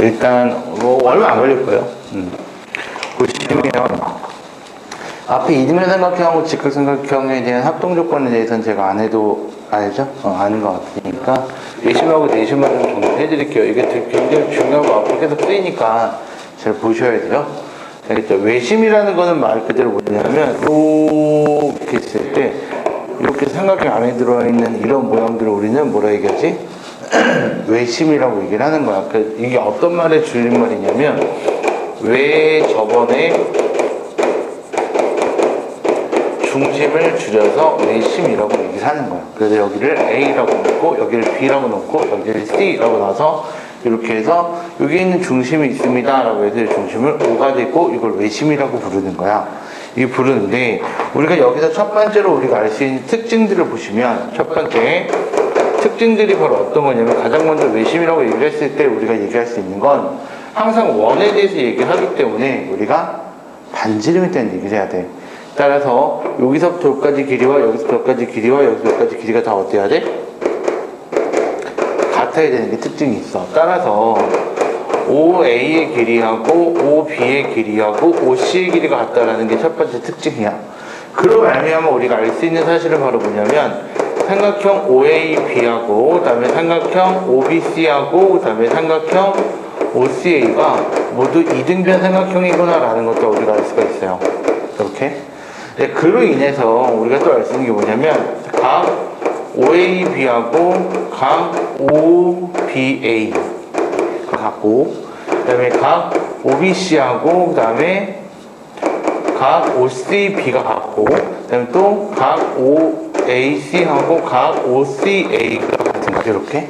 일단 뭐 얼마 안 걸릴 거예요. 보시면 앞에 이등변삼각형하고 직각삼각형에 대한 합동 조건에 대해서는 제가 안 해도 알죠? 아는 것 같으니까 외심하고 내심만 좀 정리해 드릴게요. 이게 굉장히 중요하고 앞으로 계속 쓰이니까 잘 보셔야 돼요. 알겠죠? 외심이라는 거는 말 그대로 뭐냐면 이렇게 있을 때 이렇게 삼각형 안에 들어와 있는 이런 모양들을 우리는 뭐라 얘기하지? 외심이라고 얘기를 하는 거야. 이게 어떤 말의 줄임말이냐면 왜 저번에 중심을 줄여서 외심이라고 얘기를 하는 거야. 그래서 여기를 A라고 놓고 여기를 B라고 놓고 여기를 C라고 놔서 이렇게 해서 여기 있는 중심이 있습니다 라고 해서 중심을 O가 되고 이걸 외심이라고 부르는 거야. 이게 부르는데 우리가 여기서 첫 번째로 우리가 알 수 있는 특징들을 보시면 첫 번째 특징들이 바로 어떤 거냐면 가장 먼저 외심이라고 얘기를 했을 때 우리가 얘기할 수 있는 건 항상 원에 대해서 얘기를 하기 때문에 우리가 반지름에 대한 얘기를 해야 돼. 따라서 여기서부터 여기까지 길이와 여기서부터 여기까지 길이와 여기서부터 여기까지 길이가 다 어때야 돼? 같아야 되는 게 특징이 있어. 따라서 OA의 길이하고 OB의 길이하고 OC의 길이가 같다라는 게 첫 번째 특징이야. 그로 말미암아 우리가 알 수 있는 사실은 바로 뭐냐면 삼각형 OAB하고 그 다음에 삼각형 OBC하고 그 다음에 삼각형 OCA가 모두 이등변 삼각형이구나 라는 것도 우리가 알 수가 있어요. 이렇게. 네, 그로 인해서 우리가 또 알 수 있는 게 뭐냐면 각 OAB하고 각 OBA가 같고 그 다음에 각 OBC하고 그 다음에 각 OCB가 같고 그 다음에 또 각 OAC하고 각 OCA가 같은 거죠. 이렇게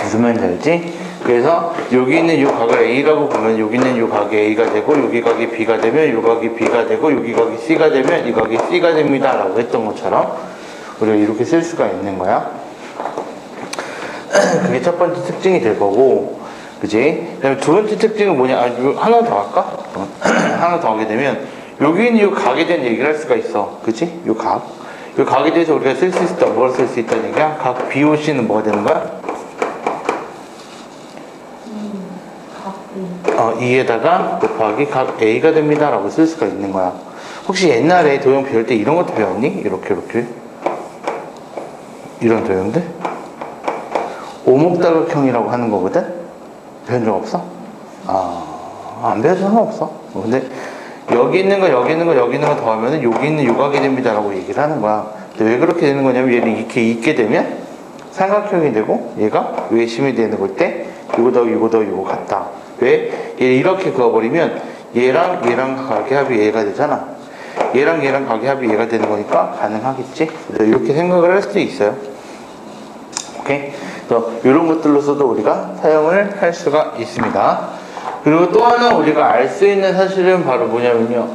무슨 말인지 알지? 그래서 여기 있는 이 각을 A라고 보면 여기 있는 이 각이 A가 되고 여기 각이 B가 되면 이 각이 B가 되고 여기 각이 C가 되면 이 각이 C가 됩니다 라고 했던 것처럼 우리가 이렇게 쓸 수가 있는 거야. 그게 첫 번째 특징이 될 거고, 그지? 그 다음에 두 번째 특징은 뭐냐? 하나 더 할까? 하나 더 하게 되면 여기 있는 이 각에 대한 얘기를 할 수가 있어. 그지? 이 각. 이 각에 대해서 우리가 쓸 수 있다. 뭘 쓸 수 있다는 얘기야? 각 BOC는 뭐가 되는 거야? 2에다가 곱하기 각 A가 됩니다 라고 쓸 수가 있는 거야. 혹시 옛날에 도형 배울 때 이런 것도 배웠니? 이렇게 이런 도형들? 오목다각형이라고 하는 거거든? 배운 적 없어? 안 배워도 상관없어. 근데 여기 있는 거 여기 있는 거 여기 있는 거 더하면은 여기 있는 요각이 됩니다 라고 얘기를 하는 거야. 근데 왜 그렇게 되는 거냐면 얘는 이렇게 있게 되면 삼각형이 되고 얘가 외심이 되는 걸 때 이거 더하기 이거 더하기 이거 같다. 왜? 얘 이렇게 그어버리면 얘랑 각의 합이 얘가 되잖아. 얘랑 각의 합이 얘가 되는 거니까 가능하겠지? 이렇게 생각을 할 수도 있어요. 오케이? 그래서 이런 것들로서도 우리가 사용을 할 수가 있습니다. 그리고 또 하나 우리가 알 수 있는 사실은 바로 뭐냐면요.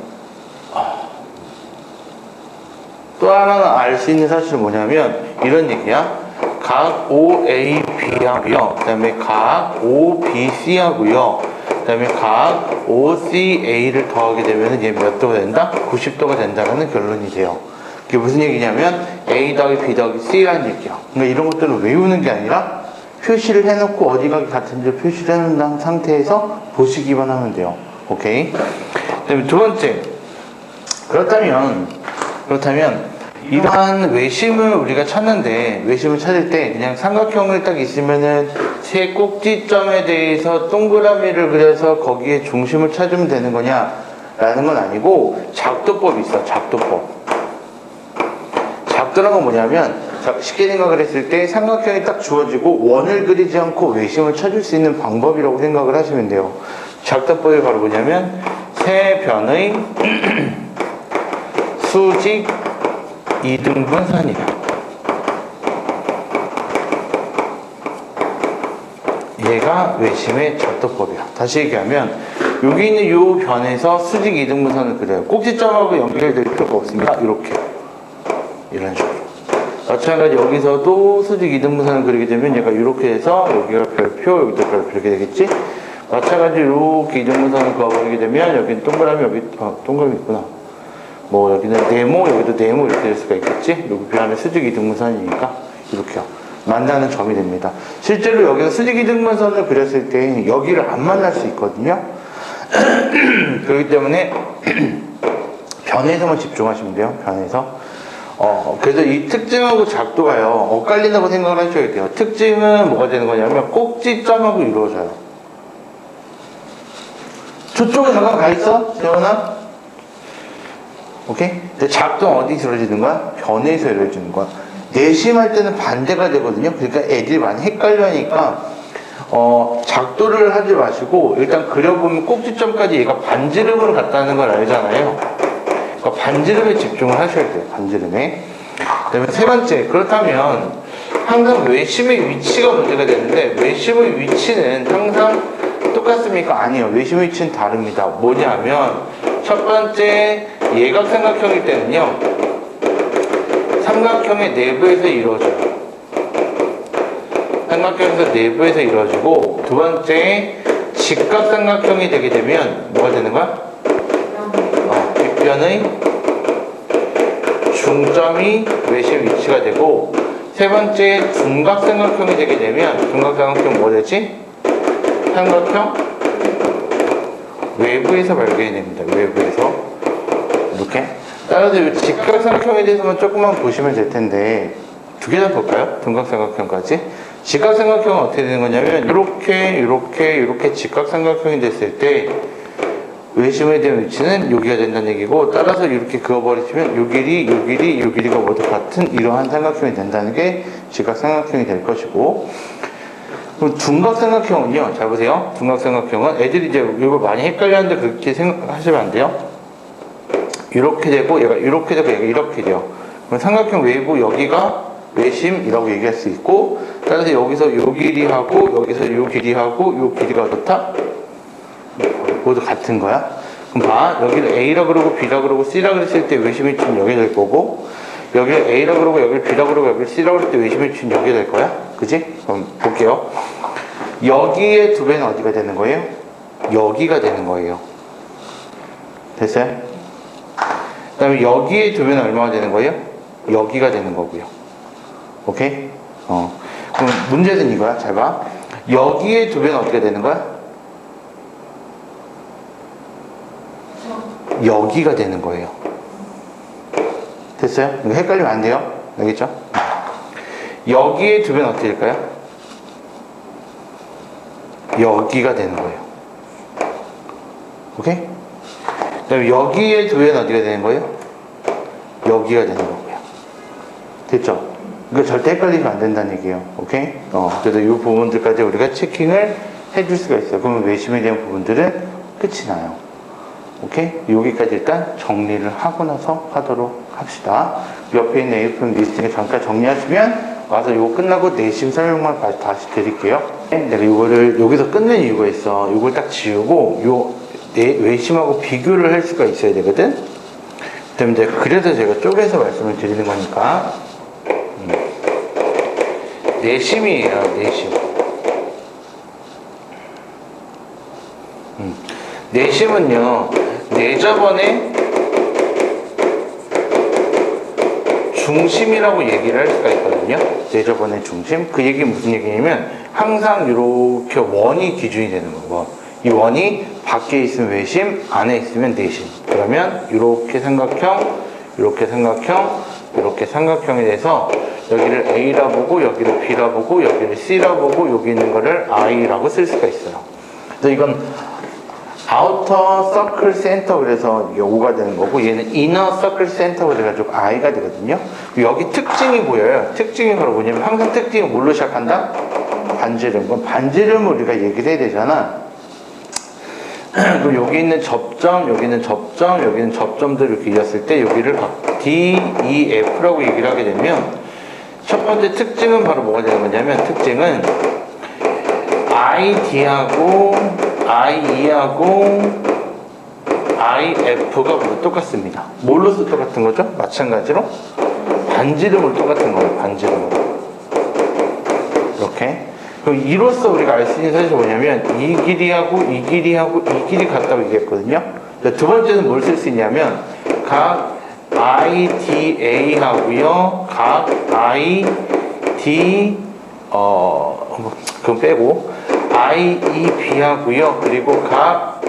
또 하나 알 수 있는 사실은 뭐냐면 이런 얘기야. 각 OAB하고요. 그 다음에 각 OBC하고요. 그 다음에 각 OCA를 더하게 되면 얘 몇 도가 된다? 90도가 된다는 결론이 돼요. 그게 무슨 얘기냐면 A 더하기 B 더하기 C라는 얘기야. 그러니까 이런 것들을 외우는 게 아니라 표시를 해놓고 어디가 같은지 표시를 해놓은 상태에서 보시기만 하면 돼요. 오케이? 그 다음에 두 번째. 그렇다면 이러한 외심을 우리가 찾는데 외심을 찾을 때 그냥 삼각형을 딱 있으면은 세 꼭지점에 대해서 동그라미를 그려서 거기에 중심을 찾으면 되는 거냐 라는 건 아니고 작도법이 있어. 작도법. 작도란 건 뭐냐면 쉽게 생각을 했을 때 삼각형이 딱 주어지고 원을 그리지 않고 외심을 찾을 수 있는 방법이라고 생각을 하시면 돼요. 작도법이 바로 뭐냐면 세 변의 수직 이등분선이야. 얘가 외심의 작도법이야. 다시 얘기하면 여기 있는 이 변에서 수직 이등분선을 그려요. 꼭지점하고 연결될 필요가 없습니다. 이렇게 이런 식으로. 마찬가지 여기서도 수직 이등분선을 그리게 되면 얘가 이렇게 해서 여기가 별표, 여기도 별표 이렇게 되겠지? 마찬가지 이렇게 이등분선을 그어버리게 되면 여기는 동그라미, 여기 동그라미 있구나. 여기는 네모, 여기도 네모 이렇게 될 수가 있겠지? 여기 변의 수직 이등분선이니까 이렇게요. 만나는 점이 됩니다. 실제로 여기서 수직이등분선을 그렸을 때 여기를 안 만날 수 있거든요. 그렇기 때문에 변에서만 집중하시면 돼요. 변에서. 그래서 이 특징하고 작도가요, 엇갈린다고 생각을 하셔야 돼요. 특징은 뭐가 되는 거냐면 꼭지점하고 이루어져요. 저쪽에 잠깐 가 있어? 세원아? 오케이? 근데 작도는 어디서 이루어지는 거야? 변에서 이루어지는 거야. 내심할 때는 반대가 되거든요. 그러니까 애들이 많이 헷갈려 하니까, 작도를 하지 마시고, 일단 그려보면 꼭지점까지 얘가 반지름으로 갔다는 걸 알잖아요. 그러니까 반지름에 집중을 하셔야 돼요. 반지름에. 그 다음에 세 번째, 그렇다면 항상 외심의 위치가 문제가 되는데, 외심의 위치는 항상 똑같습니까? 아니요. 외심의 위치는 다릅니다. 뭐냐면 첫 번째, 예각삼각형일 때는요, 삼각형의 내부에서 이루어져요. 삼각형에서 내부에서 이루어지고, 두 번째, 직각삼각형이 되게 되면 뭐가 되는 거야? 빗변의 중점이 외심 위치가 되고, 세 번째, 둔각삼각형이 되게 되면, 둔각삼각형 뭐 되지? 삼각형 외부에서 발견이 됩니다. 외부에서. 이렇게. 따라서 이 직각삼각형에 대해서만 조금만 보시면 될 텐데, 두 개 다 볼까요? 둔각삼각형까지. 직각삼각형은 어떻게 되는 거냐면, 이렇게 직각삼각형이 됐을 때, 외심에 대한 위치는 여기가 된다는 얘기고, 따라서 이렇게 그어버리시면 요 길이가 모두 같은 이러한 삼각형이 된다는 게 직각삼각형이 될 것이고, 그럼 둔각삼각형은요, 잘 보세요. 둔각삼각형은 애들이 이제 이걸 많이 헷갈려하는데 그렇게 생각하시면 안 돼요. 이렇게 되고, 얘가 이렇게 되고, 얘가 이렇게 돼요. 그럼 삼각형 외부 여기가 외심이라고 얘기할 수 있고, 따라서 여기서 요 길이하고, 여기서 요 길이하고, 요 길이가 어떻다? 모두 같은 거야. 그럼 봐. 여기를 A라 그러고 B라 그러고 C라 그랬을 때 외심의 위치는 여기 될 거고, 여기를 A라 그러고 여기를 B라 그러고 여기를 C라 그랬을 때 외심의 위치는 여기 될 거야. 그지? 그럼 볼게요. 여기의 두 배는 어디가 되는 거예요? 여기가 되는 거예요. 됐어요? 그 다음에 여기의 두 배는 얼마가 되는 거예요? 여기가 되는 거고요. 오케이? 그럼 문제는 이거야. 잘 봐. 여기의 두 배는 어떻게 되는 거야? 여기가 되는 거예요. 됐어요? 이거 헷갈리면 안 돼요. 알겠죠? 여기에 두 배는 어떻게 될까요? 여기가 되는 거예요. 오케이? 그 다음에 여기에 두 배는 어디가 되는 거예요? 여기가 되는 거고요. 됐죠? 이거 절대 헷갈리면 안 된다는 얘기예요. 오케이? 그래서 이 부분들까지 우리가 체킹을 해줄 수가 있어요. 그러면 외심에 대한 부분들은 끝이 나요. 오케이? 여기까지 일단 정리를 하고 나서 하도록 합시다. 옆에 있는 AFM 리스팅에 잠깐 정리하시면 와서 이거 끝나고 내심 설명만 다시 드릴게요. 내가 이거를 여기서 끝낸 이유가 있어. 이걸 딱 지우고 요 외심하고 비교를 할 수가 있어야 되거든. 때문에 그래서 제가 쪼개서 말씀을 드리는 거니까. 내심이에요. 내심. 내심은요, 내접원의 중심이라고 얘기를 할 수가 있거든요. 내접원의 중심. 그 얘기 무슨 얘기냐면 항상 이렇게 원이 기준이 되는 거고, 이 원이 밖에 있으면 외심, 안에 있으면 내심. 그러면 이렇게 삼각형, 이렇게 삼각형, 이렇게 삼각형에 대해서 여기를 A라 보고, 여기를 B라 보고, 여기를 C라 보고, 여기 있는 거를 I라고 쓸 수가 있어요. 그래서 이건 아우터 서클 센터, 그래서 이게 O가 되는 거고, 얘는 이너 서클 센터 그래가지고 I가 되거든요. 여기 특징이 보여요. 특징이 바로 뭐냐면 항상 특징이 뭘로 시작한다? 반지름. 그럼 반지름을 우리가 얘기를 해야 되잖아. 그럼 여기 있는 접점, 여기 있는 접점, 여기 있는 접점들을 이렇게 이었을 때 여기를 D, E, F라고 얘기를 하게 되면 첫 번째 특징은 바로 뭐가 되는 거냐면, 특징은 ID하고 IE하고 IF가 모두 똑같습니다. 뭘로서 똑같은 거죠? 마찬가지로 반지름으로 똑같은 거예요. 반지름으로. 이렇게. 그럼 이로써 우리가 알 수 있는 사실이 뭐냐면 이 길이하고 이 길이하고 이 길이 같다고 얘기했거든요. 두 번째는 뭘 쓸 수 있냐면 각 IDA 하고요, 각 ID 그건 빼고 I, E, B 하고요. 그리고 각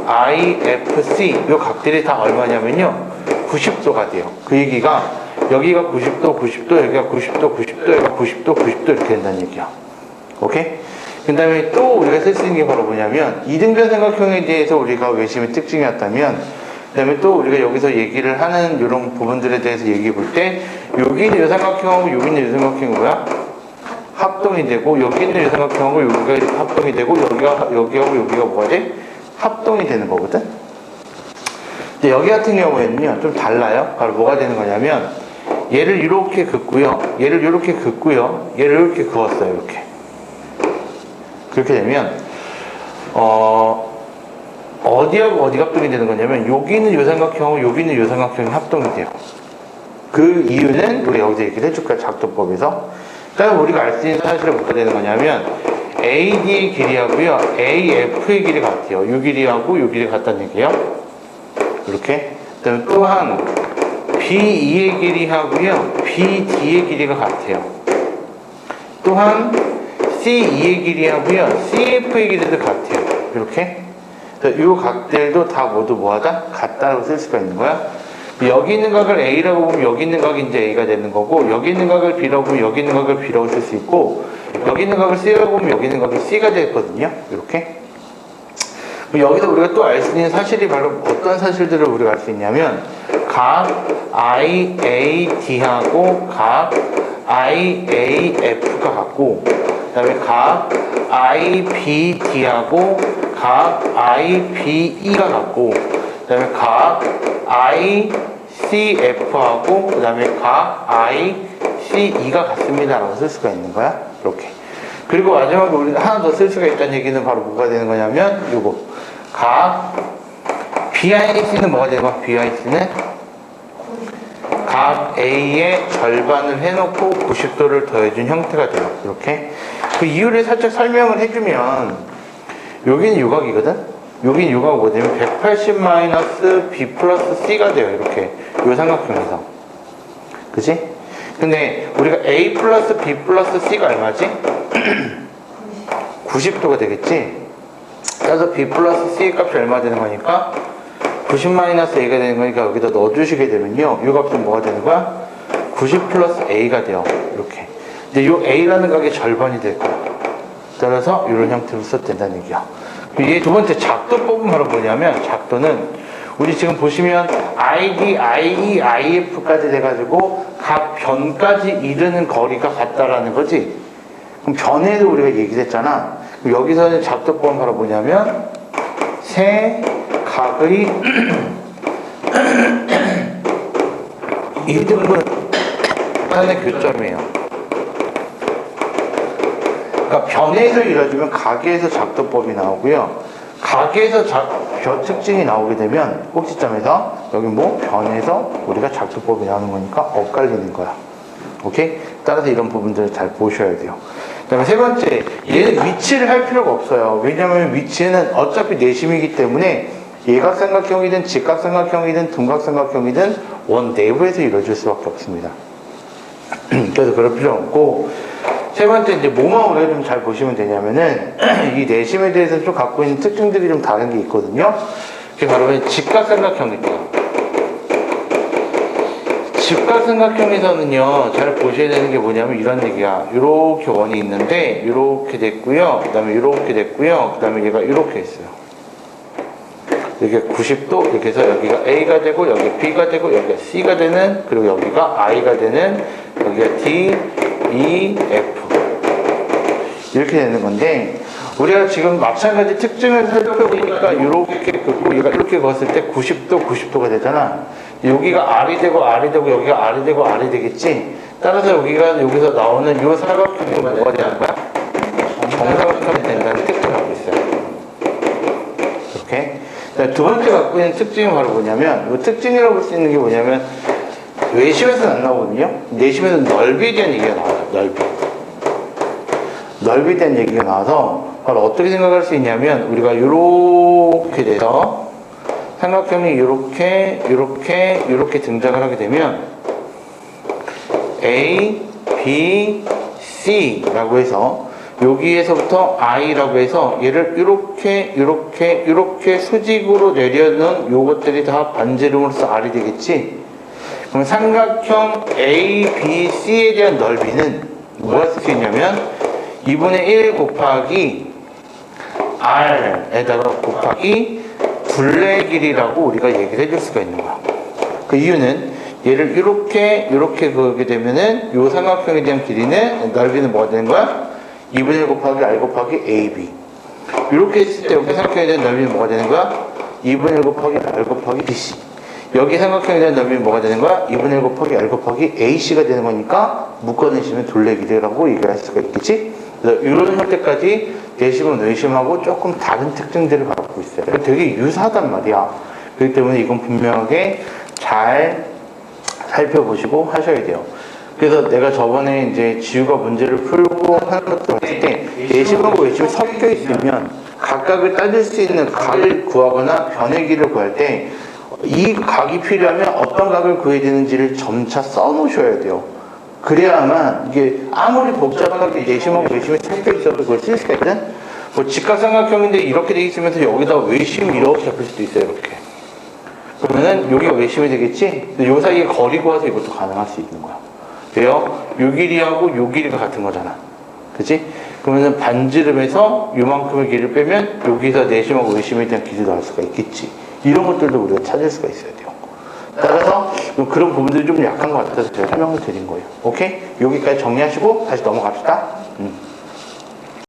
I, F, C 요 각들이 다 얼마냐면요 90도가 돼요. 그 얘기가 여기가 90도, 90도, 여기가 90도, 90도, 여기가 90도, 90도 이렇게 된다는 얘기야. 오케이? 그 다음에 또 우리가 쓸 수 있는 게 바로 뭐냐면 이등변 삼각형에 대해서 우리가 외심의 특징이었다면 그 다음에 또 우리가 여기서 얘기를 하는 이런 부분들에 대해서 얘기해 볼 때 여기 있는 이 삼각형하고 여기 있는 이 삼각형이 뭐야? 합동이 되고 여기 있는 이 삼각형하고 여기가 합동이 되고 여기하고 여기가 뭐가 돼? 합동이 되는 거거든? 근데 여기 같은 경우에는요 좀 달라요. 바로 뭐가 되는 거냐면 얘를 이렇게 긋고요 얘를 이렇게 긋고요 얘를 이렇게 그었어요. 이렇게 그렇게 되면 어디하고 어디가 합동이 되는 거냐면 여기 있는 요 삼각형하고 여기 있는 요 삼각형이 합동이 돼요. 그 이유는 우리 여기서 얘기를 해줄 거야. 작동법에서. 그다음에 우리가 알 수 있는 사실은 뭐가 되는 거냐면 AD의 길이하고요 AF의 길이 같아요. 요 길이하고 요 길이 같다는 얘기예요. 이렇게. 그다음에 또한 BE의 길이하고요 BD의 길이가 같아요. 또한 CE의 길이하고요 CF의 길이도 같아요. 이렇게. 이 각들도 다 모두 뭐하다? 같다고 쓸 수가 있는 거야. 여기 있는 각을 A라고 보면 여기 있는 각이 이제 A가 되는 거고 여기 있는 각을 B라고 보면 여기 있는 각을 B라고 쓸 수 있고 여기 있는 각을 C라고 보면 여기 있는 각이 C가 되거든요. 이렇게. 여기서 우리가 또 알 수 있는 사실이 바로 어떤 사실들을 우리가 알 수 있냐면 각 IAD하고 각 IAF가 같고 그 다음에 각 IBD하고 각 IBE가 같고 그 다음에 각 ICF하고 그 다음에 각 ICE가 같습니다 라고 쓸 수가 있는 거야. 이렇게. 그리고 마지막으로 우리가 하나 더 쓸 수가 있다는 얘기는 바로 뭐가 되는 거냐면 요거 각 BIC는 뭐가 되는 거야? BIC는 각 A의 절반을 해놓고 90도를 더해준 형태가 돼요. 이렇게. 그 이유를 살짝 설명을 해주면 여기는 유각이거든? 여기는 유각이 뭐냐면 180 B 플러스 C가 돼요. 이렇게. 요 삼각형에서. 그치? 근데 우리가 A 플러스 B 플러스 C가 얼마지? 90도가 되겠지? 그래서 B 플러스 C 값이 얼마 되는 거니까 90 마이너스 A가 되는 거니까 여기다 넣어주시게 되면요 이 값은 뭐가 되는 거야? 90 플러스 A가 돼요. 이렇게. 근데 이 A라는 값의 절반이 될 거야. 따라서 이런 형태로 써도 된다는 얘기야. 이게 두 번째 작도법은 바로 뭐냐면 작도는 우리 지금 보시면 ID, IE, IF까지 돼가지고 각 변까지 이르는 거리가 같다라는 거지. 그럼 변에도 우리가 얘기했잖아. 그럼 여기서는 작도법은 바로 뭐냐면 세 각의 이등분 간의 교점이에요. 그러니까 변에서 이루어지면 각에서 작도법이 나오고요. 각에서 변 특징이 나오게 되면 꼭지점에서 여기 뭐 변에서 우리가 작도법이 나오는 거니까 엇갈리는 거야. 오케이? 따라서 이런 부분들을 잘 보셔야 돼요. 그 다음에 세 번째, 얘는 위치를 할 필요가 없어요. 왜냐하면 위치는 어차피 내심이기 때문에 예각삼각형이든 직각삼각형이든 둔각삼각형이든 원 내부에서 이루어질 수밖에 없습니다. 그래서 그럴 필요 없고, 세 번째 이제 뭐만 우리가 좀 잘 보시면 되냐면은 이 내심에 대해서 좀 갖고 있는 특징들이 좀 다른 게 있거든요. 그게 바로 직각삼각형이죠. 직각삼각형에서는요 잘 보셔야 되는 게 뭐냐면 이런 얘기야. 이렇게 원이 있는데 이렇게 됐고요. 그 다음에 이렇게 됐고요. 그 다음에 얘가 이렇게 있어요. 이렇게 90도 이렇게 해서 여기가 A가 되고 여기가 B가 되고 여기가 C가 되는, 그리고 여기가 I가 되는, 여기가 D, E, F 이렇게 되는 건데, 우리가 지금 마찬가지 특징을 살펴보니까 이렇게 긋고 얘가 이렇게 걷을 때 90도, 90도가 되잖아. 여기가 R이 되고 R이 되고 여기가 R이 되고 R이 되겠지. 따라서 여기서 나오는 이 사각형이 뭐가 되는 거야? 정사각형이 된다는 특징을 갖고 있어요. 이렇게. 두 번째 갖고 있는 특징은 바로 뭐냐면, 이 특징이라고 볼 수 있는 게 뭐냐면 외심에서는 안 나오거든요. 내심에서는 넓이에 대한 얘기가 나와요. 넓이에 대한 얘기가 나와서 바로 어떻게 생각할 수 있냐면, 우리가 이렇게 돼서 삼각형이 이렇게 등장을 하게 되면 A, B, C라고 해서 여기에서부터 I라고 해서 얘를 이렇게 수직으로 내려놓은 요것들이 다 반지름으로서 R이 되겠지? 그럼 삼각형 ABC에 대한 넓이는 뭐가 쓸 수 있냐면 2분의 1 곱하기 R에다가 곱하기 둘레 길이라고 우리가 얘기를 해줄 수가 있는 거야. 그 이유는 얘를 이렇게 그렇게 되면은 요 삼각형에 대한 길이는 넓이는 뭐가 되는 거야? 2분의 1 곱하기 R 곱하기 AB. 이렇게 했을 때 여기 삼각형에 대한 넓이는 뭐가 되는 거야? 2분의 1 곱하기 R 곱하기 BC. 여기 삼각형에 대한 넓이는 뭐가 되는 거야? 2분의 1 곱하기 R 곱하기 AC가 되는 거니까 묶어내시면 둘레 길이라고 얘기할 수가 있겠지? 그래서 이런 형태까지 내심은 의심하고 조금 다른 특징들을 갖고 있어요. 되게 유사하단 말이야. 그렇기 때문에 이건 분명하게 잘 살펴보시고 하셔야 돼요. 그래서 내가 저번에 이제 지우가 문제를 풀고 하는 것도 봤을 때 내심하고 외심이 섞여 있으면 각각을 따질 수 있는 각을 구하거나 변의 길을 구할 때 이 각이 필요하면 어떤 각을 구해야 되는지를 점차 써 놓으셔야 돼요. 그래야만 이게 아무리 복잡하게 내심하고 외심이 섞여 있어도 그걸 쓸 수가 있거든. 뭐 직각삼각형인데 이렇게 돼 있으면서 여기다 외심이 이렇게 잡힐 수도 있어요. 이렇게. 그러면은 여기가 외심이 되겠지? 요 사이에 거리 구해서 이것도 가능할 수 있는 거야. 왜요? 요 길이하고 요 길이가 같은 거잖아. 그치? 그러면은 반지름에서 요만큼의 길이를 빼면 여기서 내심하고 외심에 대한 길이 나올 수가 있겠지. 이런 것들도 우리가 찾을 수가 있어야 돼요. 따라서 그런 부분들이 좀 약한 것 같아서 제가 설명을 드린 거예요. 오케이? 여기까지 정리하시고 다시 넘어갑시다.